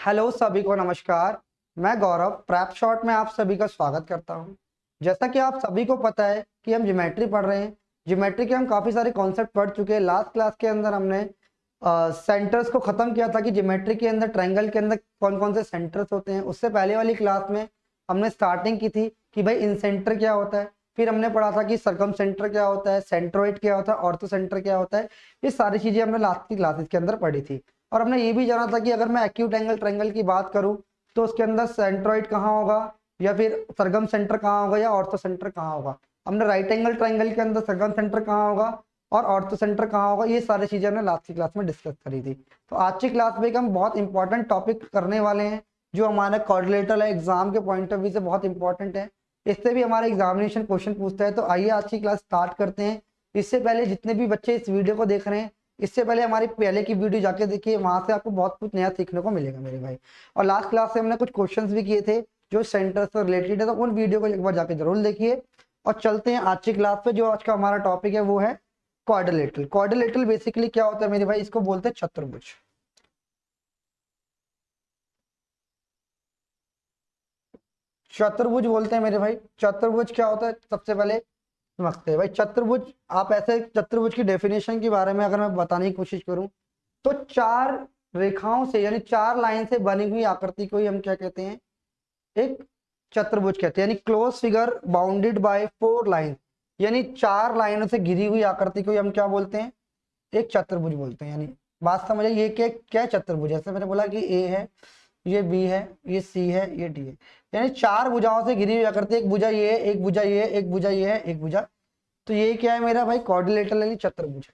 Hello सभी को नमस्कार। मैं गौरव प्रैप शॉट में आप सभी का स्वागत करता हूं। जैसा कि आप सभी को पता है कि हम ज्योमेट्री पढ़ रहे हैं। ज्योमेट्री के हम काफ़ी सारे कॉन्सेप्ट पढ़ चुके हैं। लास्ट क्लास के अंदर हमने सेंटर्स को ख़त्म किया था कि ज्योमेट्री के अंदर ट्रायंगल के अंदर कौन कौन से सेंटर्स होते हैं। उससे पहले वाली क्लास में हमने स्टार्टिंग की थी कि भाई इन सेंटर क्या होता है। फिर हमने पढ़ा था कि सरकम सेंटर क्या होता है, सेंट्रोइड क्या होता है, ऑर्थो सेंटर क्या होता है। ये सारी चीज़ें हमने लास्ट की क्लासेस के अंदर पढ़ी थी। और हमने ये भी जाना था कि अगर मैं एक्यूट एंगल ट्रायंगल की बात करूं तो उसके अंदर सेंट्रोइड कहाँ होगा या फिर सरगम सेंटर कहाँ होगा या ऑर्थो सेंटर कहाँ होगा। हमने राइट एंगल ट्रायंगल के अंदर सरगम सेंटर कहाँ होगा और ऑर्थो सेंटर कहाँ होगा, ये सारी चीजें हमने लास्ट की क्लास में डिस्कस करी थी। तो आज की क्लास में हम बहुत इंपॉर्टेंट टॉपिक करने वाले हैं जो हमारा कोऑर्डिनेटर है, एग्जाम के पॉइंट ऑफ व्यू से बहुत इंपॉर्टेंट है। इससे भी हमारे एग्जामिनेशन क्वेश्चन पूछता है। तो आइए आज की क्लास स्टार्ट करते हैं। इससे पहले जितने भी बच्चे इस वीडियो को देख रहे हैं, इससे पहले हमारी पहले की वीडियो जाके देखिए, वहां से आपको बहुत कुछ नया सीखने को मिलेगा मेरे भाई। और लास्ट क्लास से हमने कुछ क्वेश्चंस भी किए थे जो सेंटर से रिलेटेड है, तो उन वीडियो को एक बार जाके जरूर देखिए। और चलते हैं आज की क्लास पे। जो आज का हमारा टॉपिक है वो है क्वाड्रिलेटरल। क्वाड्रिलेटरल बेसिकली क्या होता है मेरे भाई, इसको बोलते हैं चतुर्भुज। चतुर्भुज बोलते हैं मेरे भाई। चतुर्भुज क्या होता है सबसे पहले समझते हैं भाई। चतुर्भुज, आप ऐसे चतुर्भुज की डेफिनेशन के बारे में अगर मैं बताने की कोशिश करूं तो चार रेखाओं से यानी चार लाइन से बनी हुई आकृति को ही हम क्या कहते हैं, एक चतुर्भुज कहते हैं। यानी close figure bounded by four line, यानी चार लाइनों से घिरी हुई आकृति को ही हम क्या बोलते हैं, एक चतुर्भुज बोलते हैं। यानी बात समझ आई, ये क्या क्या चतुर्भुज है। जैसे मैंने बोला कि ए है, ये बी है, ये सी है, ये डी है। यानी चार भुजाओं से घिरी हुई आकृति, एक भुजा ये है, एक भुजा ये है, एक भुजा ये है, एक भुजा। तो ये क्या है मेरा भाई, क्वाड्रिलेटरल यानी चतुर्भुज।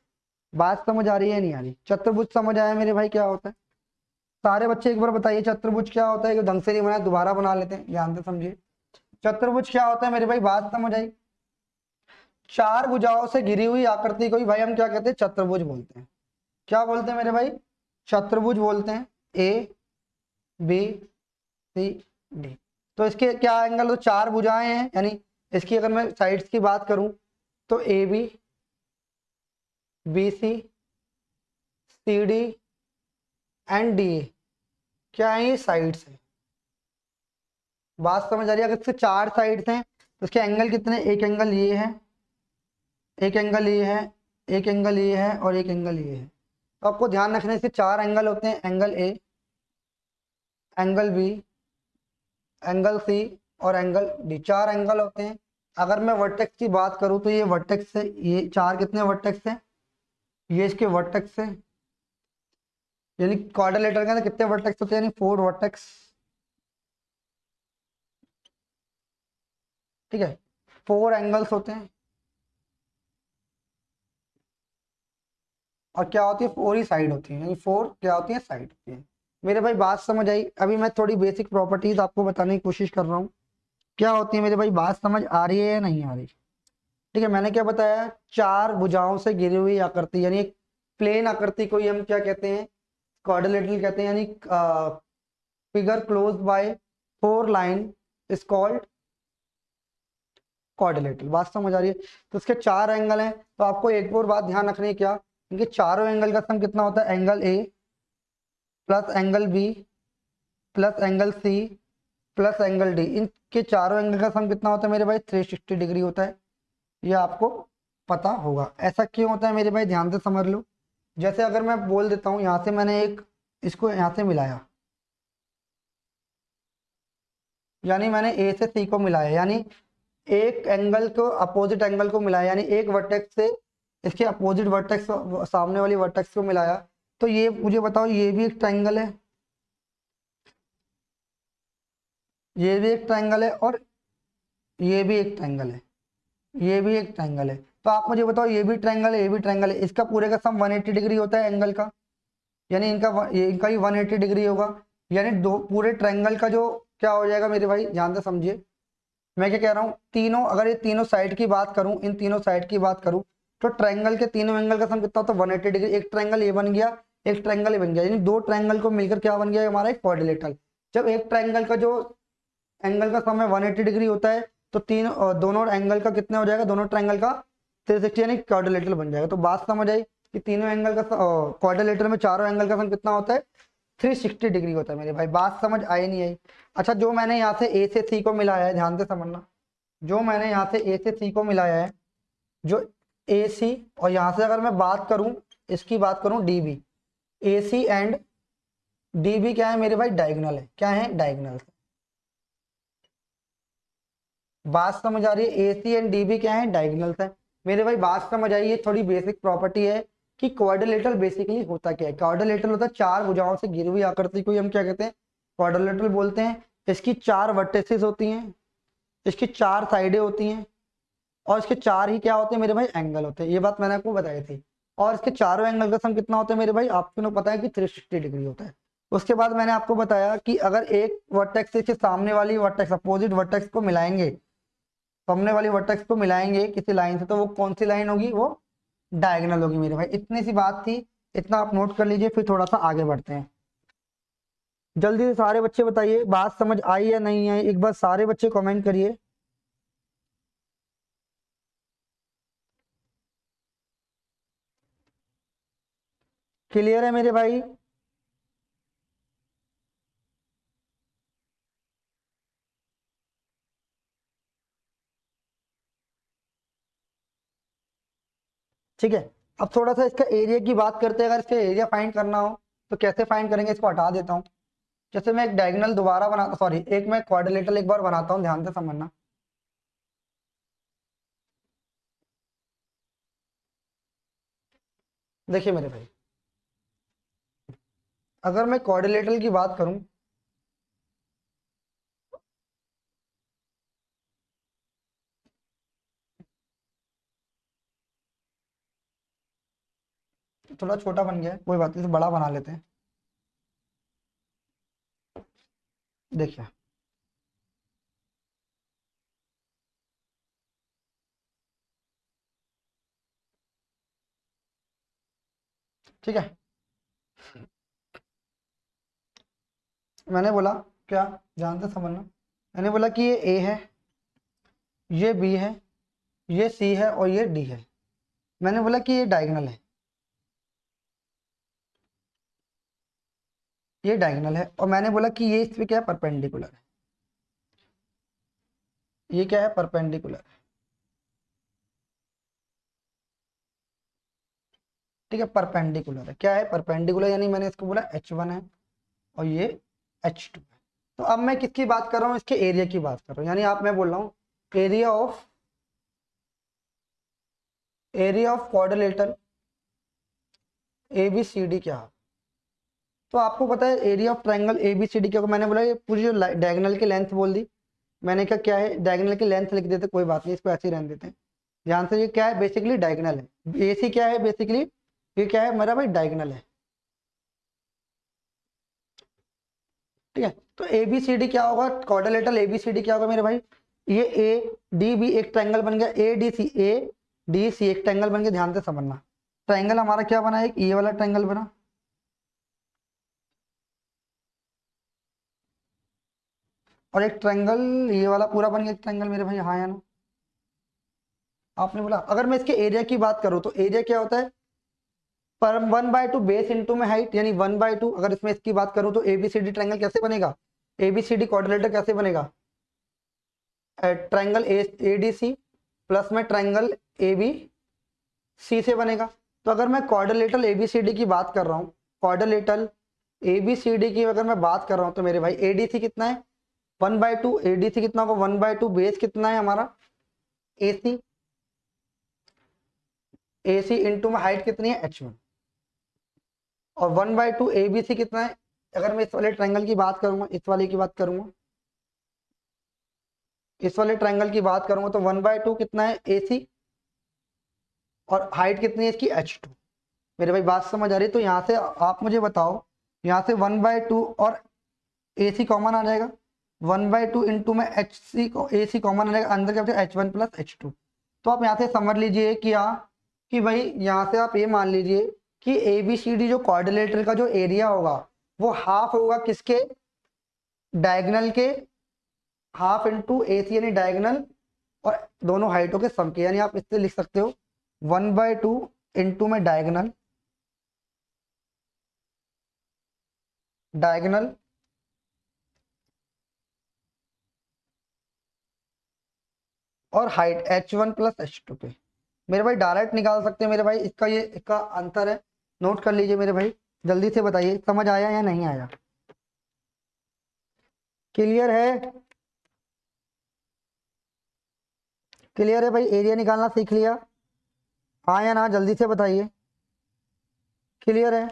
बात समझ आ रही है नहीं आ रही? चतुर्भुज समझ आया मेरे भाई क्या होता है? सारे बच्चे एक बार बताइए चतुर्भुज क्या होता है। कि ढंग से नहीं बनाया दोबारा बना लेते हैं, ध्यान से समझिए। चतुर्भुज क्या होता है मेरे भाई, बात समझ आई? चार भुजाओं से घिरी हुई आकृति को ही भाई हम क्या कहते हैं, चतुर्भुज बोलते हैं। क्या बोलते हैं मेरे भाई, चतुर्भुज बोलते हैं। A B C D. तो इसके क्या एंगल, तो चार भुजाएं हैं। यानी इसकी अगर मैं साइड्स की बात करूं तो A B, B C, C D and D क्या है, ये साइड्स है। बात समझ आ रही है? अगर इसके चार साइड्स हैं तो इसके एंगल कितने, एक एंगल ये है, एक एंगल ये है, एक एंगल ये है और एक एंगल ये है। तो आपको ध्यान रखना है इसके चार एंगल होते हैं, angle A, angle B, angle C और एंगल डी। चार एंगल होते हैं। अगर मैं वर्टेक्स की बात करूं तो ये वर्टेक्स है, ये चार कितने वर्टेक्स हैं, ये इसके वर्टेक्स है। यानी क्वाड्रिलेटरल के अंदर कितने वर्टेक्स होते हैं, यानी फोर वर्टेक्स। ठीक है, फोर एंगल्स होते हैं। और क्या होती है, फोर ही साइड होती है। यानी फोर क्या होती है, साइड होती है। मेरे भाई बात समझ आई? अभी मैं थोड़ी बेसिक प्रॉपर्टीज आपको बताने की कोशिश कर रहा हूँ क्या होती है मेरे भाई। बात समझ आ रही है या नहीं आ रही? ठीक है, मैंने क्या बताया, चार भुजाओं से घिरी हुई आकृति यानी एक प्लेन आकृति को ही हम क्या कहते हैं, क्वाड्रिलेटरल कहते हैं। यानी figure close by four line is called quadrilateral. बात समझ आ रही है? तो इसके चार एंगल हैं। तो आपको एक और बात ध्यान रखनी है, क्या, इनके चारों एंगल का सम कितना होता है, angle A plus angle B plus angle C plus angle D. इनके चारों एंगल का सम कितना होता है मेरे भाई, 360 डिग्री होता है। ये आपको पता होगा। ऐसा क्यों होता है मेरे भाई, ध्यान से समझ लो। जैसे अगर मैं बोल देता हूं, यहां से मैंने एक इसको यहां से मिलाया, यानी मैंने ए से सी को मिलाया, यानी एक एंगल को अपोजिट एंगल को मिलाया, यानी एक वर्टेक्स से इसके अपोजिट वर्टेक्स, सामने वाली वर्टेक्स को मिलाया। तो ये मुझे बताओ, ये भी एक ट्रायंगल है, ये भी एक ट्रायंगल है और ये भी एक ट्रायंगल है, ये भी एक ट्रायंगल है। तो आप मुझे बताओ, ये भी ट्रायंगल है, ये भी ट्रायंगल है, इसका पूरे का सम 180 डिग्री होता है एंगल का। यानी इनका ही 180 डिग्री होगा। यानी दो पूरे ट्रायंगल का जो क्या हो जाएगा मेरे भाई, ध्यान से समझिए मैं क्या कह रहा हूँ। तीनों, अगर ये तीनों साइड की बात करूं, इन तीनों साइड की बात करूं, तो ट्रायंगल के तीनों एंगल का सम कितना होता है, 180 डिग्री। एक ट्रायंगल ये बन गया, एक ट्रायंगल ये बन गया, यानी दो ट्रायंगल को मिलकर क्या बन गया हमारा, एक क्वाड्रिलेटरल। जब एक ट्रायंगल का जो एंगल का सम है 180 डिग्री होता है, तो दोनों एंगल का कितना हो जाएगा, दोनों ट्रायंगल का 360 यानी क्वाड्रिलेटरल बन जाएगा। तो बात समझ आई कि तीनों एंगल का क्वाड्रिलेटरल में चारों एंगल का सम कितना होता है, 360 डिग्री होता है मेरे भाई। बात समझ आई नहीं आई? अच्छा, जो मैंने यहाँ से ए से सी को मिलाया है, ध्यान से समझना, जो मैंने यहाँ से ए से सी को मिलाया है, जो ए सी, और यहाँ से अगर मैं बात करूँ, इसकी बात करूँ D B, A C and D B क्या है मेरे भाई? डायगोनल है। क्या है? डायगोनल। बात समझ आ रही है? ए सी एंड डी बी क्या है? डायगोनल्स है मेरे भाई। बात समझ आई? ये थोड़ी बेसिक प्रॉपर्टी है कि क्वाड्रिलेटरल बेसिकली होता क्या है। क्वाड्रिलेटरल होता है चार भुजाओं से घिरी हुई आकृति को हम क्या कहते हैं? क्वाड्रिलेटरल बोलते हैं। इसकी चार वर्टिसेस होती हैं, इसकी चार साइडें होती हैं, और इसके चार ही क्या होते हैं मेरे भाई? एंगल होते हैं। ये बात मैंने आपको बताई थी। और इसके चारों एंगल का सम कितना होता है मेरे भाई? आपको पता है कि 360 डिग्री होता है। उसके बाद मैंने आपको बताया कि अगर एक वर्टेक्स से सामने वाली वर्टेक्स, अपोजिट वर्टेक्स को मिलाएंगे, सामने वाली वर्टेक्स को मिलाएंगे किसी लाइन से, तो वो कौन सी लाइन होगी? वो डायगोनल होगी मेरे भाई। इतनी सी बात थी, इतना आप नोट कर लीजिए, फिर थोड़ा सा आगे बढ़ते हैं। जल्दी से सारे बच्चे बताइए बात समझ आई या नहीं आई, एक बार सारे बच्चे कमेंट करिए। क्लियर है मेरे भाई? ठीक है, अब थोड़ा सा इसका एरिया की बात करते हैं। अगर इसका एरिया फाइंड करना हो तो कैसे फाइंड करेंगे? इसको हटा देता हूँ। जैसे मैं एक डायगोनल दोबारा बनाता, सॉरी, एक मैं क्वाड्रिलेटरल एक बार बनाता हूँ, ध्यान से समझना। देखिए मेरे भाई, अगर मैं क्वाड्रिलेटरल की बात करूं, थोड़ा छोटा बन गया है, कोई बात नहीं, इसे बड़ा बना लेते हैं। देखिए, ठीक है, मैंने बोला क्या, ध्यान से समझना, मैंने बोला कि ये ए है, ये बी है, ये सी है और ये डी है। मैंने बोला कि ये डायगोनल है, ये डायगोनल है, और मैंने बोला कि ये इस पे क्या है? परपेंडिकुलर है। ये क्या है? परपेंडिकुलर। ठीक है, परपेंडिकुलर है। क्या है? परपेंडिकुलर, यानी मैंने इसको बोला H1 है और ये H2 है। तो अब मैं किसकी बात कर रहा हूँ? इसके एरिया की बात कर रहा हूँ। यानी आप, मैं बोल रहा हूँ एरिया ऑफ क्वाड्रिलेटरल ABCD क्या है? तो आपको पता है एरिया ऑफ ट्रायंगल ABCD क्या होगा? मैंने बोला ये पूरी जो डायगोनल की लेंथ बोल दी मैंने। क्या क्या है? डायगोनल की लेंथ लिख देते, कोई बात नहीं, इसको ऐसे ही रहने देते हैं। ध्यान से, ये क्या है? बेसिकली डायगोनल है। AC क्या है? बेसिकली ये क्या है मेरा भाई? डायगोनल है। ठीक है, तो ABCD क्या होगा? क्वाड्रिलेटरल ABCD क्या होगा मेरे भाई? ये ADB एक ट्रायंगल बन गया, ADC एक ट्रायंगल बन गया। ध्यान से समझना, ट्रायंगल हमारा क्या बना? एक ये वाला ट्रायंगल बना, और एक ट्रायंगल ये वाला पूरा बन गया, एक ट्रायंगल मेरे भाई, हाँ या ना? आपने बोला। अगर मैं इसके एरिया की बात करूं तो एरिया क्या होता है? पर 1/2 बेस इंटू में हाइट, यानी 1/2। अगर इसमें इसकी बात करूं तो ABCD ट्रायंगल कैसे बनेगा? ABCD क्वाड्रिलेटर कैसे बनेगा? ट्रायंगल ADC प्लस में ट्रायंगल ABC से बनेगा। तो अगर मैं क्वाड्रिलेटरल ABCD की बात कर रहा हूँ, क्वाड्रिलेटरल ABCD की अगर मैं बात कर रहा हूँ, तो मेरे भाई ADC कितना है? 1/2। ADC कितना होगा? 1/2। बेस कितना है हमारा? AC। AC इंटू में हाइट कितनी है? H1। और 1/2 ABC कितना है? अगर मैं इस वाले ट्रायंगल की बात करूंगा, इस वाले की बात करूंगा, इस वाले ट्रायंगल की बात करूंगा, तो 1/2 कितना है? AC, और हाइट कितनी है इसकी? H2। मेरे भाई बात समझ आ रही है? तो यहाँ से आप मुझे बताओ, यहाँ से 1/2 और AC कॉमन आ जाएगा, 1/2 इंटू में AC कॉमन आ जाएगा, अंदर क्या बचेगा? H1 plus H2। तो आप यहाँ से समझ लीजिए कि कि भाई यहाँ से आप ये मान लीजिए कि ABCD जो क्वाड्रिलेटरल का जो एरिया होगा वो हाफ होगा किसके? डायगोनल के। हाफ इंटू AC यानी डायगोनल, और दोनों हाइटों के सम के। यानी आप इससे लिख सकते हो 1/2 इंटू में डायगोनल डायगोनल और हाइट h1 प्लस h2 पे मेरे भाई डायरेक्ट निकाल सकते हैं मेरे भाई। इसका ये इसका अंतर है, नोट कर लीजिए मेरे भाई। जल्दी से बताइए समझ आया या नहीं आया। क्लियर है? क्लियर है भाई, एरिया निकालना सीख लिया? हाँ या ना, जल्दी से बताइए। क्लियर है?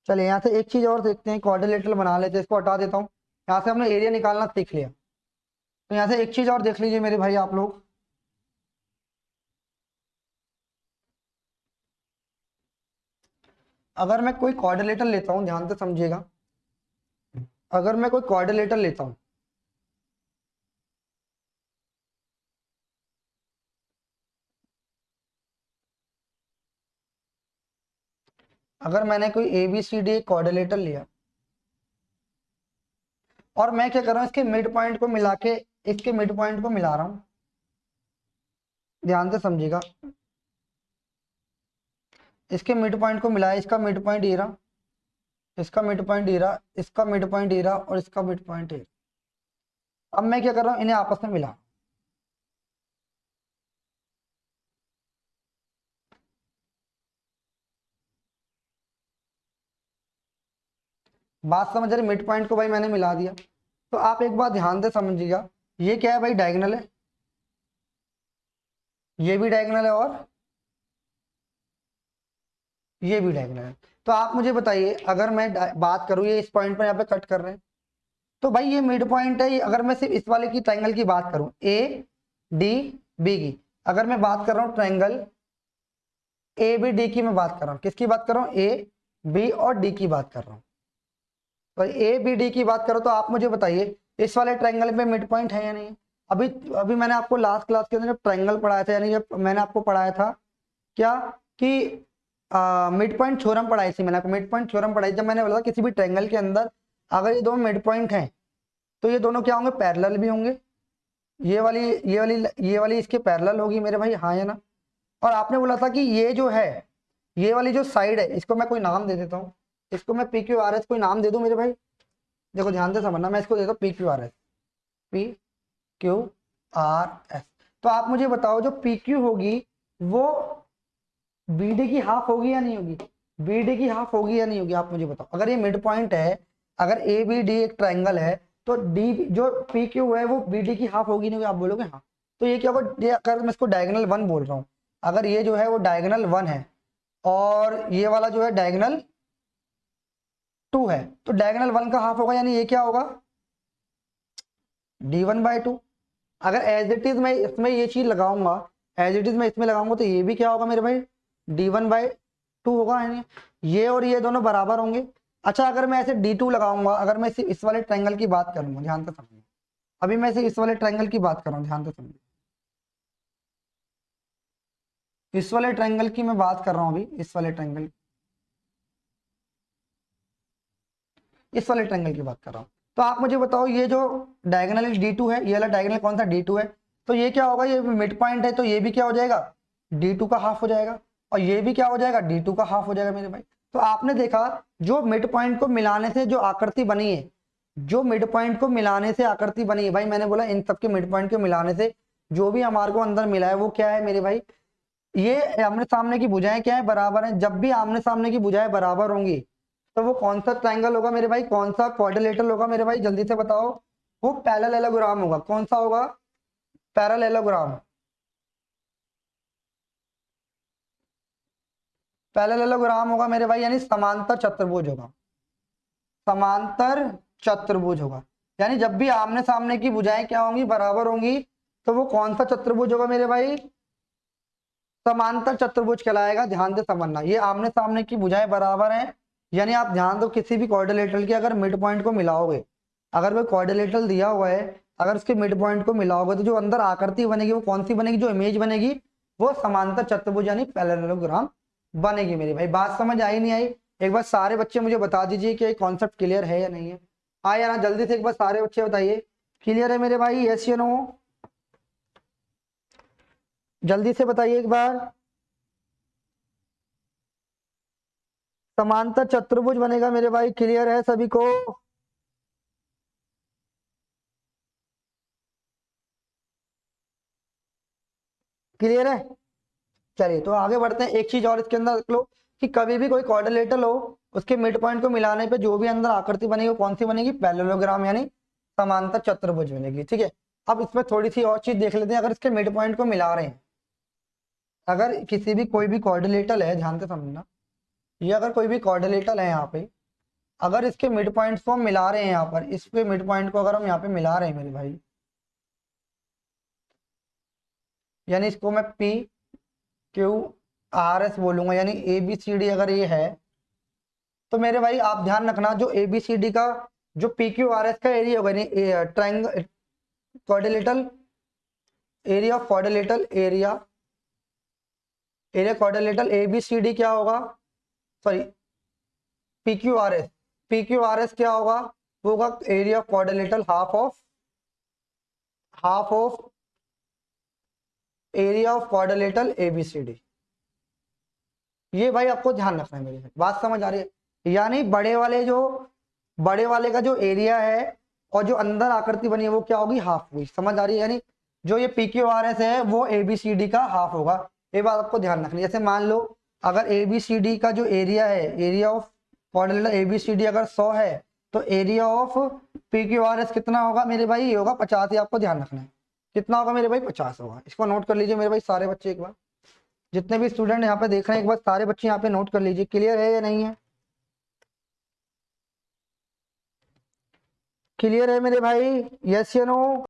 चलिए यहाँ से एक चीज और देखते हैं, क्वाड्रिलेटरल बना लेते हैं। इसको हटा देता हूँ। यहाँ से हमने एरिया निकालना सीख लिया, तो यहाँ से एक चीज और देख लीजिए मेरे भाई आप लोग। अगर मैं कोई क्वाड्रिलेटरल लेता हूँ, ध्यान से समझिएगा, अगर मैं कोई क्वाड्रिलेटरल लेता हूँ, अगर मैंने कोई ABCD क्वाड्रिलेटरल लिया और मैं क्या कर रहा हूँ, इसके मिड पॉइंट को मिला के इसके मिड पॉइंट को मिला रहा हूँ, ध्यान से समझिएगा, इसके मिड पॉइंट को मिलाया, इसका मिड पॉइंट ये रहा, इसका मिड पॉइंट ये रहा, इसका मिड पॉइंट ये रहा और इसका मिड पॉइंट ये। अब मैं क्या कर रहा हूँ, इन्हें आपस में मिला। बात समझ रहे? मिड पॉइंट को भाई मैंने मिला दिया। तो आप एक बात ध्यान से समझिएगा, ये क्या है भाई, डायगोनल है, ये भी डायगोनल है और ये भी डायगोनल है। तो आप मुझे बताइए, अगर मैं बात करूँ, ये इस पॉइंट पर यहाँ पे कट कर रहे हैं, तो भाई ये मिड पॉइंट है। अगर मैं सिर्फ इस वाले की ट्रायंगल की बात करूं, ADB की, अगर मैं बात कर रहा हूं ट्रायंगल ABD की, मैं बात कर रहा हूं, किसकी बात कर रहा हूं, AB और D की बात कर रहा हूं। तो ABD की बात करो तो आप मुझे बताइए, इस वाले ट्रायंगल में मिड पॉइंट है या नहीं है? अभी अभी मैंने आपको लास्ट क्लास के अंदर जब ट्रायंगल पढ़ाया था, यानी जब मैंने आपको पढ़ाया था क्या कि मिड पॉइंट थ्योरम पढ़ाई थी, मैंने आपको मिड पॉइंट थ्योरम पढ़ाई, जब मैंने बोला किसी भी ट्रायंगल के अंदर अगर ये दो मिड पॉइंट हैं तो ये दोनों क्या होंगे, पैरेलल भी होंगे। ये वाली इसके पैरेलल होगी मेरे भाई, हाँ या ना? और आपने बोला था कि ये जो है, ये वाली जो साइड है, इसको मैं कोई नाम दे देता हूँ, इसको मैं PQRS कोई नाम दे दूं मेरे भाई। देखो ध्यान से समझना, मैं इसको देता हूँ PQRS, PQRS। तो आप मुझे बताओ, जो PQ होगी वो BD की हाफ होगी या नहीं होगी? BD की हाफ होगी या नहीं होगी? आप मुझे बताओ। अगर ये मिड पॉइंट है, अगर ABD एक ट्रायंगल है, तो D जो PQ है वो BD की हाफ होगी नहीं होगी? आप बोलोगे हाँ। तो ये क्या होगा, ये अगर मैं इसको डायगोनल 1 बोल रहा हूँ, अगर ये जो है वो डायगोनल 1 है और ये वाला जो है डायगोनल 2 है, तो डायगोनल 1 का हाफ होगा, यानी ये क्या होगा, D1/2। अगर एज इट इज मैं इसमें ये चीज लगाऊंगा, एज इट इज मैं इसमें लगाऊंगा, तो ये भी क्या होगा मेरे भाई, D1/2 होगा, यानी ये और ये दोनों बराबर होंगे। अच्छा, अगर मैं ऐसे D2 लगाऊंगा, अगर मैं सिर्फ इस वाले ट्रायंगल की बात करूंगा, ध्यान से समझिए, अभी मैं सिर्फ इस वाले ट्रायंगल की बात कर रहा हूँ, ध्यान से समझिए, इस वाले ट्रायंगल की मैं बात कर रहा हूँ अभी, इस वाले ट्रायंगल की बात कर रहा हूँ। तो आप मुझे बताओ, ये जो डायगोनल D2 है, ये वाला डायगोनल कौन सा, D2 है, तो ये क्या होगा, ये मिड पॉइंट है, तो ये भी क्या हो जाएगा, D2 का हाफ हो जाएगा, और ये भी क्या हो जाएगा, D2 का हाफ हो जाएगा मेरे भाई। तो आपने देखा, जो मिड पॉइंट को मिलाने से जो आकृति बनी है, जो मिड पॉइंट को मिलाने से आकृति बनी है भाई, मैंने बोला इन सबके मिड पॉइंट को मिलाने से जो भी हमारे को अंदर मिला है वो क्या है मेरे भाई, ये आमने सामने की भुजाएं क्या है, बराबर है। जब भी आमने सामने की भुजाएं बराबर होंगी तो वो कौन सा ट्रायंगल होगा मेरे भाई, कौन सा क्वाड्रिलेटरल होगा मेरे भाई, जल्दी से बताओ। वो पैरेललोग्राम होगा। कौन सा होगा, पैरेललोग्राम। पैरेललोग्राम होगा मेरे भाई, यानी समांतर चतुर्भुज होगा, समांतर चतुर्भुज होगा। यानी जब भी आमने सामने की भुजाएं क्या होंगी, बराबर होंगी, तो वो कौन सा चतुर्भुज होगा मेरे भाई, समांतर चतुर्भुज कहलाएगा। ध्यान से समझना, ये आमने सामने की भुजाएं बराबर हैं, यानी आप ध्यान दो, किसी भी क्वाड्रिलेटरल के अगर मिड पॉइंट को मिलाओगे, अगर कोई क्वाड्रिलेटरल दिया हुआ है, अगर उसके मिड पॉइंट को मिलाओगे, तो जो अंदर आकृति बनेगी वो कौन सी बनेगी, जो इमेज बनेगी वो समांतर चतुर्भुज यानी पैरेललोग्राम बनेगी मेरी भाई। बात समझ आई नहीं आई? एक बार सारे बच्चे मुझे बता दीजिए कि कॉन्सेप्ट क्लियर है या नहीं है। हाँ या ना, जल्दी से एक बार सारे बच्चे बताइए, क्लियर है मेरे भाई, यस या नो, जल्दी से बताइए एक बार। समांतर चतुर्भुज बनेगा मेरे भाई। क्लियर है सभी को? क्लियर है? चलिए तो आगे बढ़ते हैं। एक चीज और इसके अंदर देख लो कि कभी भी कोई क्वाड्रिलेटरल हो, उसके मिड पॉइंट को मिलाने पे जो भी अंदर आकृति बनेगी वो कौन सी बनेगी? पैरेललोग्राम यानी समांतर चतुर्भुज बनेगी। ठीक है, अब इसमें थोड़ी सी और चीज देख लेते हैं। अगर इसके मिड पॉइंट को मिला रहे हैं, अगर किसी भी कोई भी क्वाड्रिलेटरल है, ध्यान से समझना, ये अगर कोई भी क्वाड्रिलेटरल है यहाँ पे, अगर इसके मिड पॉइंट्स को हम मिला रहे हैं, यहाँ पर इसके मिड पॉइंट को अगर हम यहाँ पे मिला रहे हैं मेरे भाई, यानी इसको मैं पी क्यू आर एस बोलूंगा, यानी ए बी सी डी अगर ये है, तो मेरे भाई आप ध्यान रखना जो ए बी सी डी का जो पी क्यू आर एस का एरिया होगा, यानी triangle quadrilateral area of quadrilateral area quadrilateral A B C D क्या होगा? Sorry, P Q R S, P Q R S क्या होगा? वो होगा area of quadrilateral half of area of quadrilateral A B C D. ये भाई आपको ध्यान रखना है, मेरी बात समझ आ रही है? यानी बड़े वाले का जो एरिया है और जो अंदर आकृति बनी है वो क्या होगी? हाफ हुई। समझ आ रही है? यानी जो ये पी क्यू आर एस है वो ए बी सी डी का हाफ होगा। ये बात आपको ध्यान रखनी है। जैसे मान लो अगर ए बी सी डी का जो एरिया है, area of quadrilateral A B C D अगर 100 है, तो area of P Q R S कितना होगा मेरे भाई? ये होगा 50। ये आपको ध्यान रखना है। कितना होगा मेरे भाई? 50 होगा। इसको नोट कर लीजिए मेरे भाई सारे बच्चे, एक बार जितने भी स्टूडेंट यहाँ पे देख रहे हैं एक बार सारे बच्चे यहाँ पे नोट कर लीजिए। क्लियर है या नहीं है? क्लियर है मेरे भाई? यस या नो?